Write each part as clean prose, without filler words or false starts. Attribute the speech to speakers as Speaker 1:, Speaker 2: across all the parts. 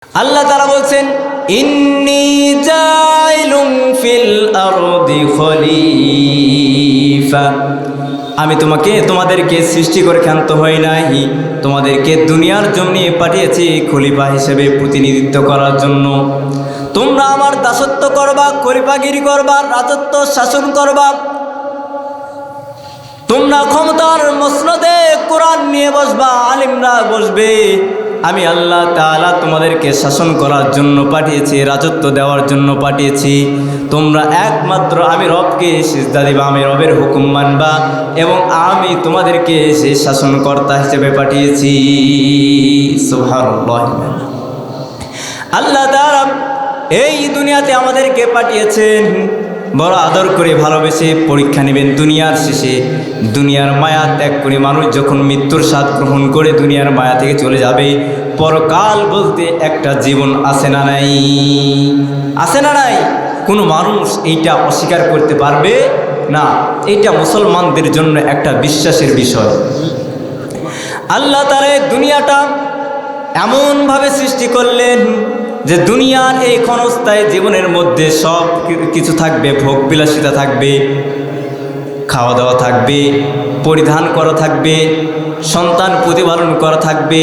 Speaker 1: আল্লাহ তাআলা বলছেন ইন্নী জাইলুম ফিল আরদি খলিফা, আমি তোমাদেরকে সৃষ্টি করে ক্ষান্ত হই নাই, তোমাদেরকে দুনিয়ার জমিনে পাঠিয়েছি খলিফা হিসেবে প্রতিনিধিত্ব করার জন্য। তোমরা আমার দাসত্ব করবা, খলিফাগিরি করবা, রাজত্ব শাসন করবা। তোমরা ক্ষমতার মসনদে কোরআন নিয়ে বসবা, আলিমরা বসবে। আমি আল্লাহ তাআলা তোমাদেরকে শাসন করার জন্য পাঠিয়েছি, রাজত্ব দেওয়ার জন্য পাঠিয়েছি। তোমরা একমাত্র আমি রবকে সিজদা দিবা, আমি রবের হুকুম মানবা, এবং আমি তোমাদেরকে সেই শাসনকর্তা হিসেবে পাঠিয়েছি। সুবহানাল্লাহ। আল্লাহ তাআলা এই দুনিয়াতে আমাদেরকে পাঠিয়েছেন বড় আদর করে ভালোবেসে পরীক্ষা নেবেন। দুনিয়ার শেষে দুনিয়ার মায়া ত্যাগ করে মানুষ যখন মৃত্যুর স্বাদ গ্রহণ করে দুনিয়ার মায়া থেকে চলে যাবে, পরকাল বলতে একটা জীবন আছে না নাই? আছে না নাই? কোনো মানুষ এইটা অস্বীকার করতে পারবে না। এইটা মুসলমানদের জন্য একটা বিশ্বাসের বিষয়। আল্লাহ তাআলা দুনিয়াটা এমনভাবে সৃষ্টি করলেন যে দুনিয়ার এই ক্ষণস্থায়ী জীবনের মধ্যে সব কিছু থাকবে, ভোগ বিলাসিতা থাকবে, খাওয়া দাওয়া থাকবে, পরিধান করা থাকবে, সন্তান প্রতিপালন করা থাকবে,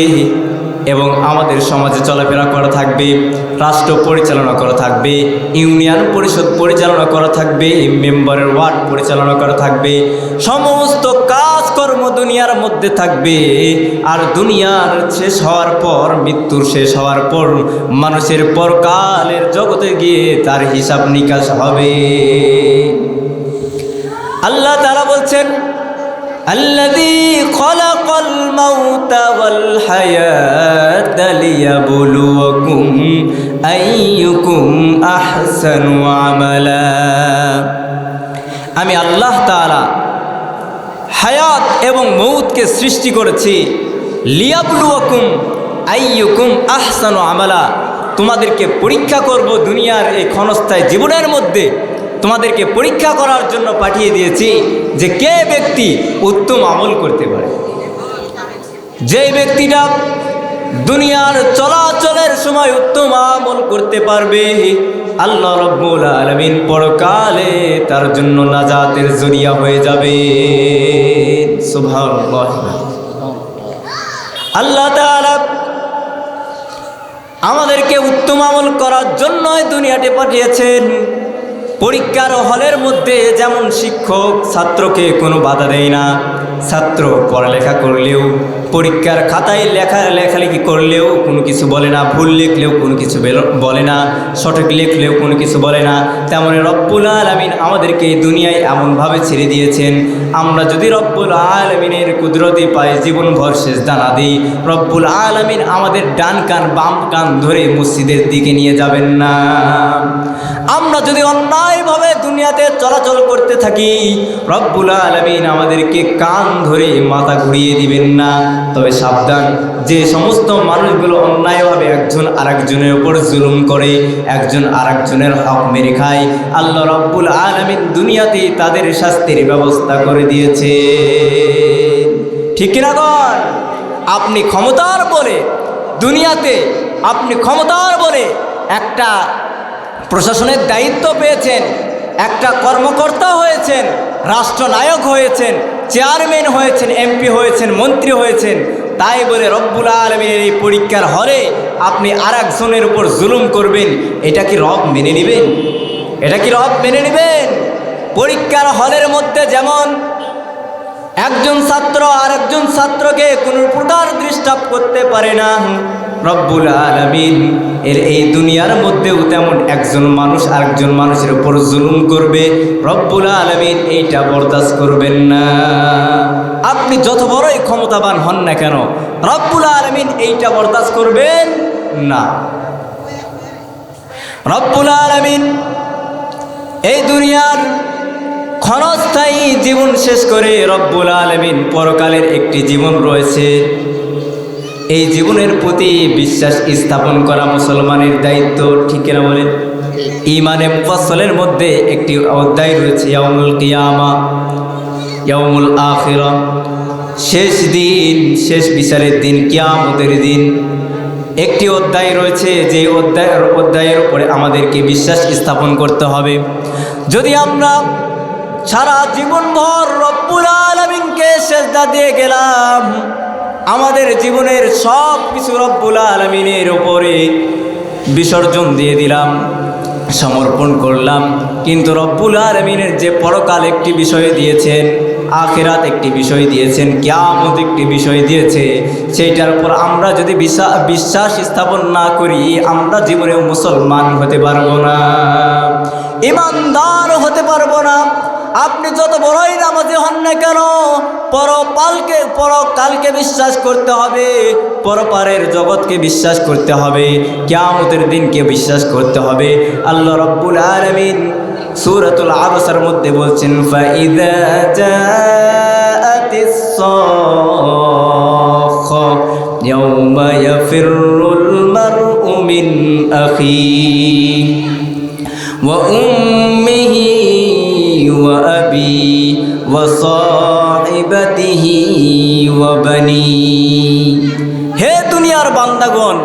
Speaker 1: এবং আমাদের সমাজে চলাফেরা করা থাকবে, রাষ্ট্র পরিচালনা করা থাকবে, ইউনিয়ন পরিষদ পরিচালনা করা থাকবে, মেম্বারের ওয়ার্ড পরিচালনা করা থাকবে, সমস্ত কাজকর্ম দুনিয়ার মধ্যে থাকবে। আর দুনিয়ার শেষ হওয়ার পর, মৃত্যুর শেষ হওয়ার পর মানুষের পরকালের জগতে গিয়ে তার হিসাব নিকাশ হবে। আল্লাহ তাআলা বলছেন আল্লাযী খালাকাল মাউতা ওয়াল হায়াতা লিয়াবলুয়াকুম আইয়ুকুম আহসানু আমালা। আমি আল্লাহ তাআলা হায়াত এবং মৌতকে সৃষ্টি করেছি লিয়াবলুয়াকুম আইয়ুকুম আহসানু আমালা, তোমাদেরকে পরীক্ষা করব। দুনিয়ার এই ক্ষণস্থায়ী জীবনের মধ্যে তোমাদেরকে পরীক্ষা করার জন্য পাঠিয়ে দিয়েছি যে কে ব্যক্তি উত্তম আমল করতে পারে। যে ব্যক্তিটা দুনিয়ার চলাচলের সময় উত্তম আমল করতে পারবে, আল্লাহ রাব্বুল আলামিন পরকালে তার জন্য নাজাতের জরিয়া হয়ে যাবে। সুবহানাল্লাহ। আল্লাহ তাআলা আমাদেরকে উত্তম আমল করার জন্যই দুনিয়াতে পাঠিয়েছেন। পরীক্ষার হলের মধ্যে যেমন শিক্ষক ছাত্রকে কোনো বাধা দেয় না, ছাত্র পড়ালেখা করলেও পরীক্ষার খাতায় লেখালেখি করলেও কোনো কিছু বলে না, ভুল লিখলেও কোনো কিছু বলে না, সঠিক লিখলেও কোনো কিছু বলে না, তেমনি রব্বুল আলামিন আমাদেরকে এই দুনিয়ায় এমনভাবে ছেড়ে দিয়েছেন, আমরা যদি রব্বুল আলামিনের কুদরতে পাই জীবনভর সিজদা না দিই, রব্বুল আলামিন আমাদের ডান কান বাম কান ধরে মসজিদের দিকে নিয়ে যাবেন না। আমরা যদি অন্যায়ভাবে দুনিয়াতে চলাচল করতে থাকি, রব্বুল আলামিন আমাদেরকে কান ধরে মাথা ঘুরিয়ে দিবেন না। তবে সাবধান, যে সমস্ত মানুষগুলো অন্যায়ভাবে একজন আরেকজনের উপর জুলুম করে, একজন আরেকজনের হক মেরে খায়, আল্লাহ রব্বুল আলামিন দুনিয়াতে তাদের শাস্তির ব্যবস্থা করে দিয়েছে। ঠিক কিনা বল? আপনি ক্ষমতার বলে দুনিয়াতে, আপনি ক্ষমতার বলে একটা প্রশাসনের দায়িত্ব পেয়েছেন, একটা কর্মকর্তা হয়েছেন, রাষ্ট্রনায়ক হয়েছেন, চেয়ারম্যান হয়েছেন, এমপি হয়েছেন, মন্ত্রী হয়েছেন, তাই বলে রব্বুল আলামিনের এই পরীক্ষার হলে আপনি আরেকজনের উপর জুলুম করবেন, এটা কি রব মেনে নেবেন? এটা কি রব মেনে নেবেন? পরীক্ষার হলের মধ্যে যেমন একজন ছাত্র আরেকজন ছাত্রকে কোনো প্রকার ডিস্টার্ব করতে পারে না, রব্বুল আলামিন এই দুনিয়ার মধ্যেও তেমন একজন মানুষ আরেকজন মানুষের উপর জুলুম করবে, রব্বুল আলামিন এইটা বরদাস্ত করবেন না। আপনি যত বড়ই ক্ষমতাবান হন না কেন, রব্বুল আলামিন এইটা বরদাস্ত করবেন না। রব্বুল আলামিন এই দুনিয়ার ক্ষণস্থায়ী জীবন শেষ করে রব্বুল আলামিন পরকালের একটি জীবন রয়েছে, এই জীবনের প্রতি বিশ্বাস স্থাপন করা মুসলমানের দায়িত্ব। ঠিক কিনা বলেন? ঈমানে মুফাসসালের মধ্যে একটি অধ্যায় রয়েছে ইয়াউমুল কিয়ামা, ইয়াউমুল আখিরা, শেষ দিন, শেষ বিচারের দিন, কিয়ামতের দিন। একটি অধ্যায় রয়েছে, যে অধ্যায়ের উপরে আমাদেরকে বিশ্বাস স্থাপন করতে হবে। যদি আমরা সারা জীবনভর রব্বুল আলামিনকে সিজদা দিয়ে গেলাম, আমাদের জীবনের সব কিছু রব্বুল আলামিনের উপরে বিসর্জন দিয়ে দিলাম, সমর্পণ করলাম, কিন্তু রব্বুল আলামিনের যে পরকাল একটি বিষয় দিয়েছেন, আখিরাত একটি বিষয় দিয়েছেন, কিয়ামত একটি বিষয় দিয়েছে, সেইটার উপর আমরা যদি বিশ্বাস স্থাপন না করি, আমরা জীবনেও মুসলমান হতে পারবো না, ঈমানদার হতে পারবো না। আপনি যত বড়ই নামাজি হন না কেন, পরকালকে বিশ্বাস করতে হবে, পরপারের জগৎকে বিশ্বাস করতে হবে, কিয়ামতের দিনকে বিশ্বাস করতে হবে। আল্লাহ রাব্বুল আলামিন সূরাতুল আবসার মধ্যে বলছেন, ফাইযা জাআতিস সাখা ইয়াওমা ইয়াফিরুল মারউ মিন আখিহি ওয়া উম্মিহি ওয়া আবি ওয়া সাহিবাতিহি ওয়া বানি। হে দুনিয়ার বান্দাগণ,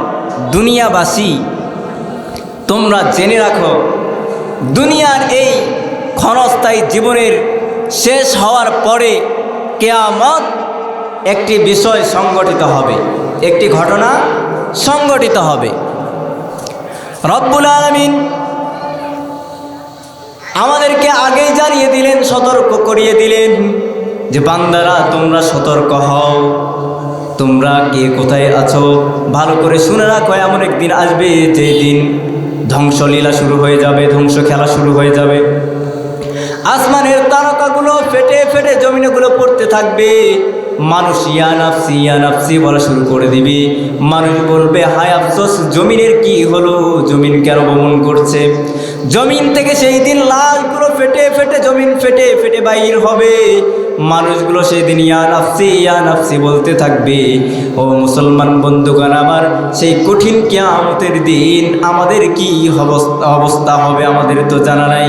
Speaker 1: দুনিয়াবাসী, তোমরা জেনে রাখো, দুনিয়ার এই ক্ষণস্থায়ী জীবনের শেষ হওয়ার পরে কিয়ামত একটি বিষয় সংগঠিত হবে, একটি ঘটনা সংগঠিত হবে। রব্বুল আলামিন আমাদেরকে আগেই জানিয়ে দিলেন, সতর্ক করিয়ে দিলেন যে বান্দারা তোমরা সতর্ক হও, তোমরা কে কোথায় আছো ভালো করে শুনে রাখো। এমন একদিন আসবে যে দিন ধ্বংসলীলা শুরু হয়ে যাবে, ধ্বংস খেলা শুরু হয়ে যাবে। আসমানের তারকাগুলো ফেটে ফেটে জমিনেগুলো পড়তে থাকবে, মানুষ ইয়া নাফসি বলা শুরু করে দিবে। মানুষ বলবে, হায় আফসোস, জমিনের কি হলো, জমিন কেন ভ্রমণ করছে। জমিন থেকে সেই দিন লাশগুলো ফেটে ফেটে জমিন ফেটে ফেটে বাইর হবে। মানুষগুলো সেই দিন ইয়া নাফসি বলতে থাকবে। ও মুসলমান বন্ধুগণ আমার, সেই কঠিন কিয়ামতের দিন আমাদের কি অবস্থা হবে আমাদের তো জানা নাই।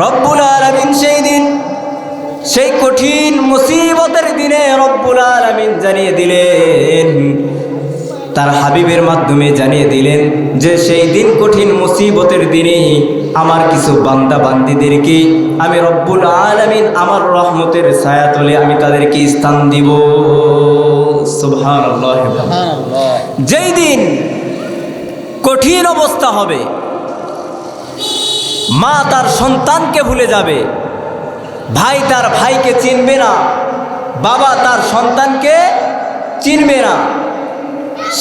Speaker 1: রব্বুল আলামিন সেই কঠিন মুসিবতের দিনে রব্বুল আলামিন জানিয়ে দিলেন, তার হাবিবের মাধ্যমে জানিয়ে দিলেন যে সেই দিন কঠিন মুসিবতের দিনে আমার কিছু বান্দা বান্দীদেরকে আমি রব্বুল আলামিন আমার রহমতের ছায়াতলে আমি তাদেরকে স্থান দিব। সুবহানাল্লাহ। যেই দিন কঠিন অবস্থা হবে, মা তার সন্তানকে ভুলে যাবে, ভাই তার ভাইকে চিনবে না, বাবা তার সন্তানকে চিনবে না,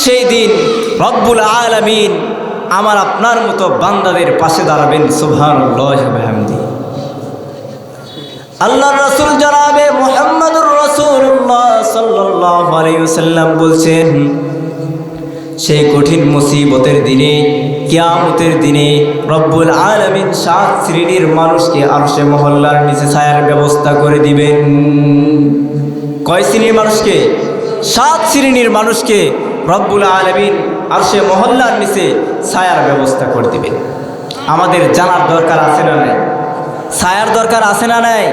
Speaker 1: সেই দিন রব্বুল আলামিন আমার আপনার মতো বান্দাদের পাশে দাঁড়াবেন। সুবহানাল্লাহ ওয়া বিহামদিহি। আল্লাহর রাসূল জনাবে মুহাম্মদুর রাসূলুল্লাহ সাল্লাল্লাহু আলাইহি ওয়াসাল্লাম বলছেন, সেই কঠিন মুসিবতের দিনে, কিয়ামতের দিনে রব্বুল আলামিন 7 শ্রেণীর মানুষকে আরশে মহল্লার নিচে ছায়ার ব্যবস্থা করে দিবেন। কয় শ্রেণীর মানুষকে? 7 শ্রেণীর মানুষকে রব্বুল আলামিন আরশে মহল্লার নিচে ছায়ার ব্যবস্থা করে দিবেন। আমাদের জানার দরকার আছে না নাই? ছায়ার দরকার আছে না নাই?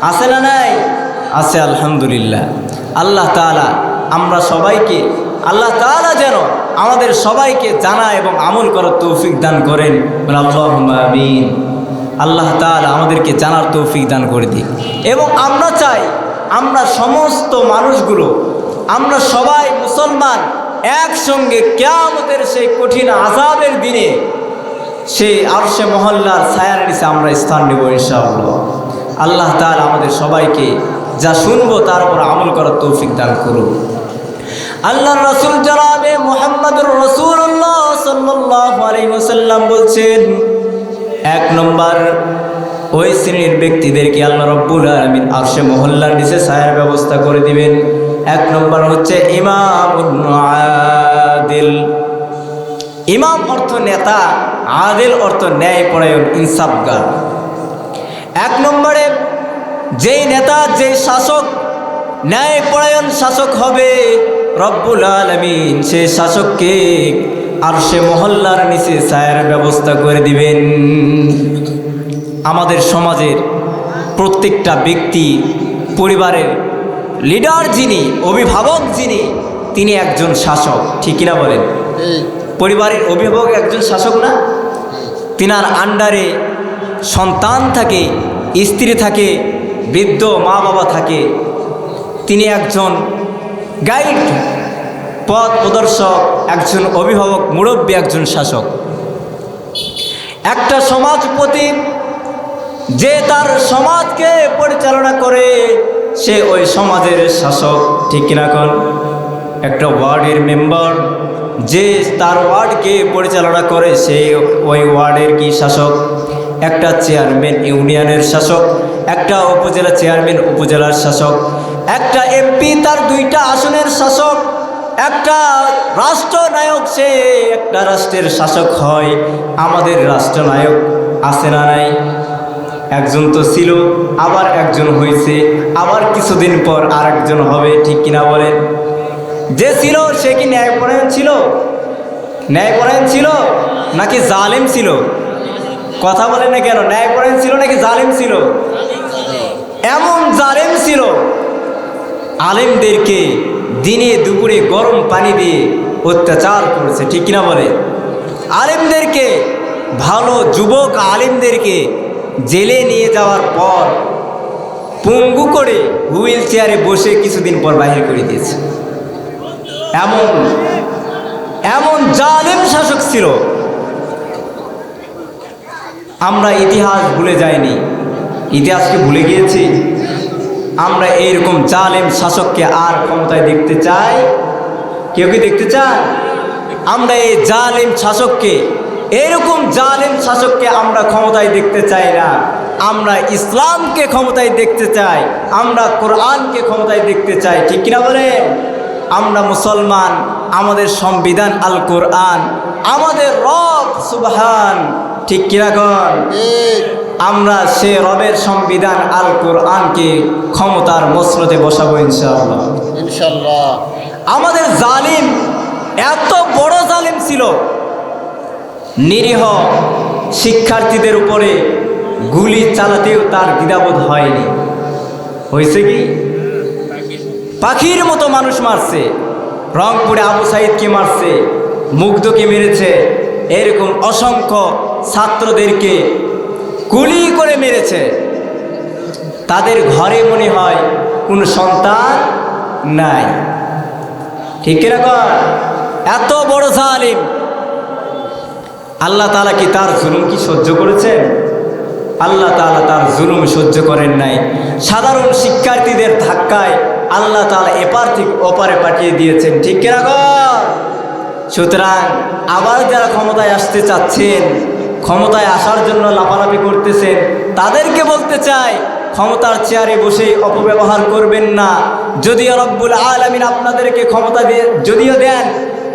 Speaker 1: আছে না নাই? আছে, আলহামদুলিল্লাহ। আল্লাহ তাআলা আমরা সবাইকে, আল্লাহ তাআলা যেন আমাদের সবাইকে জানা এবং আমল করার তৌফিক দান করেন। আল্লাহুম্মা আমিন। আল্লাহ তাআলা আমাদেরকে জানার তৌফিক দান করে দিক। এবং আমরা চাই আমরা সমস্ত মানুষগুলো, আমরা সবাই মুসলমান একসঙ্গে কিয়ামতের সেই কঠিন আযাবের দিনে সেই আরশে মহল্লার ছায়ার নিচে আমরা স্থান নেব ইনশাআল্লাহ। আল্লাহ তাআলা আমাদের সবাইকে যা শুনবো তার উপর আমল করার তৌফিক দান করুন। আল্লাহর রাসূল জনাবে মুহাম্মদুর রাসূলুল্লাহ সাল্লাল্লাহু আলাইহি ওয়াসাল্লাম বলছেন, 1 নম্বর ওই শ্রেণীর ব্যক্তিদেরকে আল্লাহ রাব্বুল আলামিন আরশে মহল্লার নিচে ছায়ার ব্যবস্থা করে দিবেন। 1 নম্বর হচ্ছে ইমামুন আদিল। ইমাম অর্থ নেতা, আদিল অর্থ ন্যায়পরায়ণ, ইনসাফগার। 1 নম্বরে যেই নেতা, যেই শাসক ন্যায়পরায়ণ শাসক হবে, রব্বুল আলামিন সেই শাসককে আরশে মহল্লার নিচে ছায়ার ব্যবস্থা করে দিবেন। আমাদের সমাজের প্রত্যেকটা ব্যক্তি, পরিবারের লিডার যিনি, অভিভাবক যিনি, তিনি একজন শাসক, ঠিক কিনা বলেন? পরিবারের অভিভাবক একজন শাসক না? তিনার আন্ডারে সন্তান থাকে, স্ত্রী থাকে, বৃদ্ধ মা বাবা থাকে। তিনি একজন গাইড, পথ প্রদর্শক, একজন অভিভাবক, মুরব্বী, একজন শাসক। একটা সমাজপতি যে তার সমাজকে পরিচালনা করে, সে ওই সমাজের শাসক, ঠিক কিনা কোন? একটা ওয়ার্ডের মেম্বার যে তার ওয়ার্ডকে পরিচালনা করে, সে ওই ওয়ার্ডের কি শাসক। একটা চেয়ারম্যান ইউনিয়নের শাসক, একটা উপজেলা চেয়ারম্যান উপজেলার শাসক, একটা এমপি তার 2টা আসনের শাসক, একটা রাষ্ট্রনায়ক সে একটা রাষ্ট্রের শাসক হয়। আমাদের রাষ্ট্রনায়ক আছে না নাই? একজন তো ছিল, আবার একজন হয়েছে, আবার কিছুদিন পর আরেকজন হবে, ঠিক কিনা বলেন? যে ছিল সে কি ন্যায়পরায়ণ ছিল? ন্যায়পরায়ণ ছিল নাকি জালেম ছিল? কথা বলে না কেন? ন্যায়পরায়ণ ছিল নাকি জালেম ছিল? এমন জালেম ছিল, আলেমদেরকে দিনে দুপুরে গরম পানি দিয়ে অত্যাচার করেছে, ঠিক কিনা বলে? আলেমদেরকে, ভালো যুবক আলেমদেরকে জেলে নিয়ে যাওয়ার পর পঙ্গু করে হুইল চেয়ারে বসে কিছুদিন পর বাহির করে দিয়েছে। এমন এমন জালেম শাসক ছিল। আমরা ইতিহাস ভুলে যাইনি, ইতিহাসকে ভুলে গিয়েছি। আমরা এইরকম জালেম শাসককে আর ক্ষমতায় দেখতে চাই? কেউ কি দেখতে চান? আমরা এই জালেম শাসককে, এরকম জালেম শাসককে আমরা ক্ষমতায় দেখতে চাই না। আমরা ইসলামকে ক্ষমতায় দেখতে চাই, আমরা কোরআনকে ক্ষমতায় দেখতে চাই, ঠিক কিনা বলেন? আমরা মুসলমান, আমাদের সংবিধান আল কোরআন, আমাদের রব সুবহান, ঠিক কিনা কন? আমরা সে রবের সংবিধান আল কোরআনকে ক্ষমতার মসনদে বসাবো ইনশাআল্লাহ।
Speaker 2: ইনশাআল্লাহ।
Speaker 1: আমাদের জালিম এত বড় জালিম ছিল, নিরীহ শিক্ষার্থীদের উপরে গুলি চালাতেও তার দ্বিধাবোধ হয়নি। হয়েছে কি? পাখির মতো মানুষ মারছে, রংপুরে আবু সাইদকে মারছে, মুগ্ধকে মেরেছে, এরকম অসংখ্য ছাত্রদেরকে গুলি করে মেরেছে। তাদের ঘরে মনে হয় কোনো সন্তান নাই, ঠিক এরকম। এত বড় জালিম, আল্লাহ তাআলা কি তার জুলুম কি সহ্য করেছেন? আল্লাহ তাআলা তার জুলুম সহ্য করেন নাই। সাধারণ শিক্ষার্থীদের ধাক্কায় আল্লাহ তাআলা এপার থেকে ওপারে পাঠিয়ে দিয়েছেন, ঠিক এরকম। সুতরাং আবার যারা ক্ষমতায় আসতে চাচ্ছেন, ক্ষমতায় আসার জন্য লাফালাফি করতেছেন, তাদেরকে বলতে চাই, ক্ষমতার চেয়ারে বসে অপব্যবহার করবেন না। যদিও রব্বুল আলামিন আপনাদেরকে ক্ষমতা দিয়ে যদিও দেন,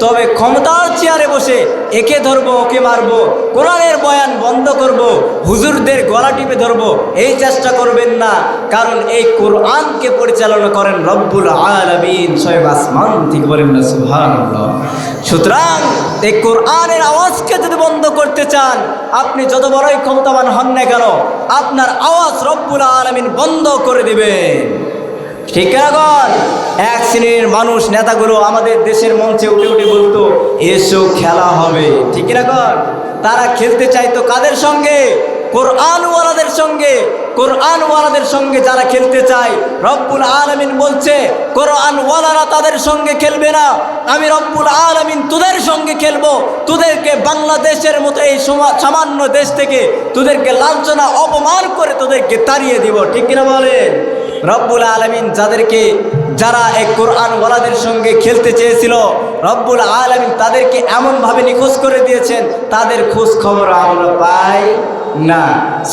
Speaker 1: তবে ক্ষমতার চেয়ারে বসে একে ধরবো ওকে মারবো, কোরআনের বয়ান বন্ধ করব, হুজুরদের গলা টিপে ধরবো, এই চেষ্টা করবেন না। কারণ এই কোরআনকে পরিচালনা করেন রব্বুল আলামিন, স্বয়ং আসমান থেকে, বলেন না সুবহানাল্লাহ। সুতরাং এই কোরআনের আওয়াজকে যদি বন্ধ করতে চান, আপনি যত বড়ই ক্ষমতাবান হন না কেন, আপনার আওয়াজ রব্বুল আলামিন বন্ধ করে দিবেন, ঠিক এখন। এক শ্রেণীর মানুষ, নেতাগুলো আমাদের দেশের মঞ্চে উঠে উঠে বলতো এসো খেলা হবে, ঠিক এখন। তারা খেলতে চাইতো কাদের সঙ্গে? কোরআনওয়ালাদের সঙ্গে। কোরআনওয়ালাদের সঙ্গে যারা খেলতে চায়, রব্বুল আলামিন বলছে কোরআনওয়ালারা তাদের সঙ্গে খেলবে না, আমি রব্বুল আলামিন তোদের সঙ্গে খেলবো। তোদেরকে বাংলাদেশের মতো এই সামান্য দেশ থেকে তোদেরকে লাঞ্ছনা অপমান করে তোদেরকে তাড়িয়ে দিব, ঠিক কিনা বলেন? রব্বুল আলামিন যারা এই কোরআনওয়ালাদের সঙ্গে খেলতে চেয়েছিল, রব্বুল আলামিন তাদেরকে এমনভাবে নিখোঁজ করে দিয়েছেন, তাদের খোঁজ খবর আমরা পাই না।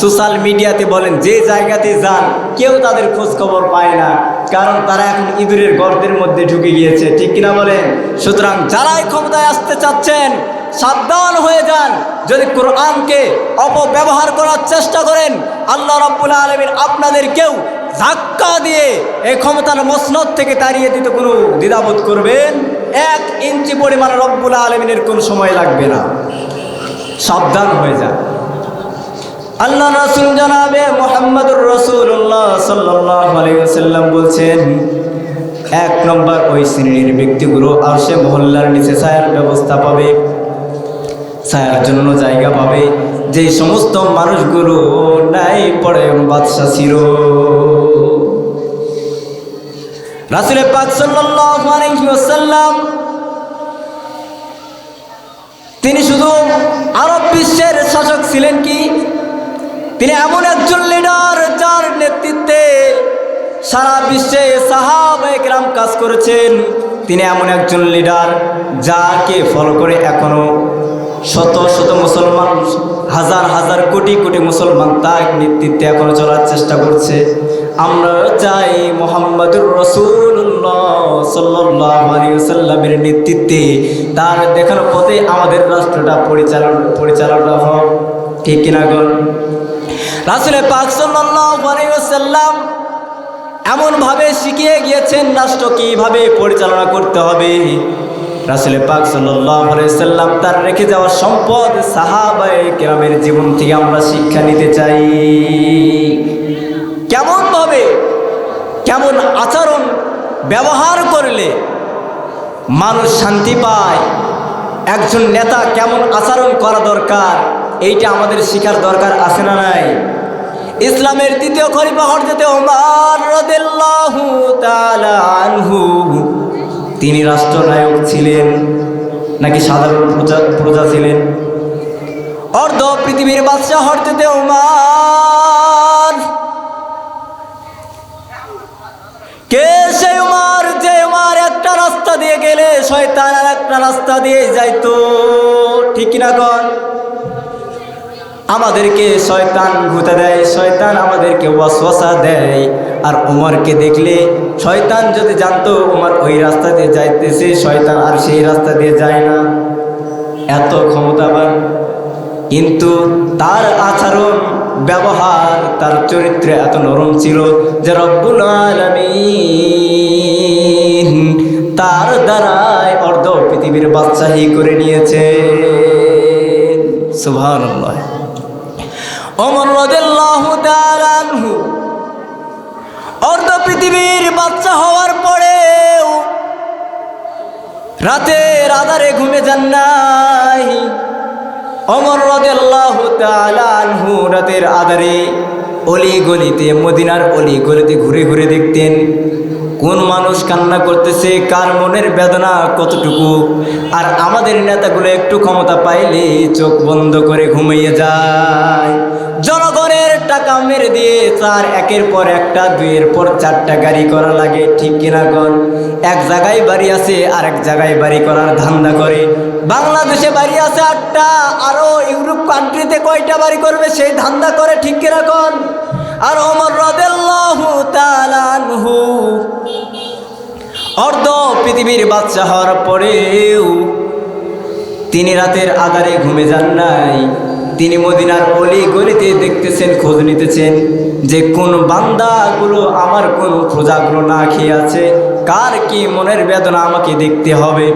Speaker 1: সোশ্যাল মিডিয়াতে বলেন, যে জায়গাতে যান, কেউ তাদের খোঁজ খবর পায় না, কারণ তারা এখন ইঁদুরের গর্তের মধ্যে ঢুকে গিয়েছে, ঠিক কিনা বলেন? সুতরাং যারাই ক্ষমতায় আসতে চাচ্ছেন, সাবধান হয়ে যান। যদি কোরআনকে অপব্যবহার করার চেষ্টা করেন, আল্লাহ রাব্বুল আলামিন আপনাদেরকেও ধাক্কা দিয়ে এই ক্ষমতার মসনদ থেকে তাড়িয়ে দিতে কোনো দ্বিধাবোধ করবেন 1 ইঞ্চি পরিমাণ রব্বুল আলামিনের কোন সময় লাগবে না। সাবধান হয়ে যান। আল্লাহ রাসূল জনাবে মুহাম্মদুর রাসূলুল্লাহ সাল্লাল্লাহু আলাইহি ওয়াসাল্লাম বলছেন, এক নম্বর, ওই শ্রেণীর ব্যক্তিগুলো আরশে মহল্লার নিচে ছায়ার ব্যবস্থা পাবে, ছায়ার জন্য জায়গা পাবে, যে সমস্ত মানুষগুলো নাই পরায়ণ বাদশা ছিল। রাসূল পাক সাল্লাল্লাহু আলাইহি ওয়াসাল্লাম তিনি শুধু আরব বিশ্বের শাসক ছিলেন কি, তিনি এমন একজন লিডার যার নেতৃত্বে সারা বিশ্বে সাহাবায়ে কেরাম কাজ করেছেন। তিনি এমন একজন লিডার যাকে ফলো করে এখনো শত শত মুসলমান, হাজার হাজার কোটি কোটি মুসলমান তার নেতৃত্বে এখনো চলার চেষ্টা করছে। আমরা চাই মুহাম্মদুর রাসূলুল্লাহ সাল্লাল্লাহু আলাইহি ওয়াসাল্লামের নেতৃত্বে তার দেখানো পথে আমাদের রাষ্ট্রটা পরিচালনা হোক, ঠিক কিনা গণ? রাসূল পাক সাল্লাল্লাহু আলাইহি ওয়াসাল্লাম এমনভাবে শিখিয়ে গিয়েছেন রাষ্ট্র কীভাবে পরিচালনা করতে হবে। রাসূল পাক সাল্লাল্লাহু আলাইহি ওয়াসাল্লাম তার রেখে যাওয়া সম্পদ সাহাবায়ে কেরামের জীবন থেকে আমরা শিক্ষা নিতে চাই। কেমনভাবে, কেমন আচরণ ব্যবহার করলে মানুষ শান্তি পায়, একজন নেতা কেমন আচরণ করা দরকার, এইটা আমাদের শিখার দরকার আছে না নাই? ইসলামের দ্বিতীয় খলিফা হযরত ওমর রাদিয়াল্লাহু তাআলা আনহু তিনি রাষ্ট্রনায়ক ছিলেন নাকি সাধারণ প্রজা ছিলেন? অর্ধ পৃথিবীর বাদশা হযরত ওমর। কে সেই ওমর যে ওমর একটা রাস্তা দিয়ে গেলে শয়তান আর একটা রাস্তা দিয়ে যাইতো, ঠিক কিনা গণ? আমাদেরকে শয়তান ভূতে দেয়, শয়তান আমাদেরকে ওয়াসওয়াসা দেয়। আর ওমরকে দেখলে শয়তান যদি জানতো ওমর ওই রাস্তা দিয়ে যাইতেছে, শয়তান আর সেই রাস্তা দিয়ে যায় না। এত ক্ষমতাবান, কিন্তু তার আচরণ ব্যবহার, তার চরিত্র এত নরম ছিল যে রব্বুল আলামিন তার দ্বারাই অর্ধ পৃথিবীর বাদশাহী করে নিয়েছে। সুবহানাল্লাহ। ওমর রাদিয়াল্লাহু তাআলা আনহু অর্ধ পৃথিবীর বাদশা হওয়ার পরেও রাতের আধারে ঘুমে যান নাই। ওমর রাদিয়াল্লাহু তাআলা আনহু রাতের আধারে অলি গলিতে, মদিনার অলি গলিতে ঘুরে ঘুরে দেখতেন কোন মানুষ কান্না করতেছে, কার মনের বেদনা কতটুকু। আর আমাদের নেতাগুলো একটু ক্ষমতা পাইলে চোখ বন্ধ করে ঘুমিয়ে যায়। জনগণের টাকা মেরে দিয়ে তার একের পর একটা, দুইয়ের পর চারটা গাড়ি করা লাগে, ঠিক কিনা গণ? এক জায়গায় বাড়ি আছে আর এক জায়গায় বাড়ি করার ধান্দা করে। বাংলাদেশে বাড়ি আছে 8টা, আরো ইউরোপ কান্ট্রিতে কয়টা বাড়ি করবে সেই ধান্দা করে, ঠিক কিনা গণ? আর ওমর রাদিয়াল্লাহু তাআলা আনহু অর্ধ পৃথিবীর বাদশা হওয়ার পরেও তিনি রাতের আধারে ঘুমে যান নাই। তিনি মদিনার অলি গলিতে দেখতেছেন, খোঁজ নিতেছেন যে কোন বান্দাগুলো, আমার কোন প্রজাগুলো না খেয়ে আছে, কার কি মনের বেদনা আমাকে দেখতে হবে।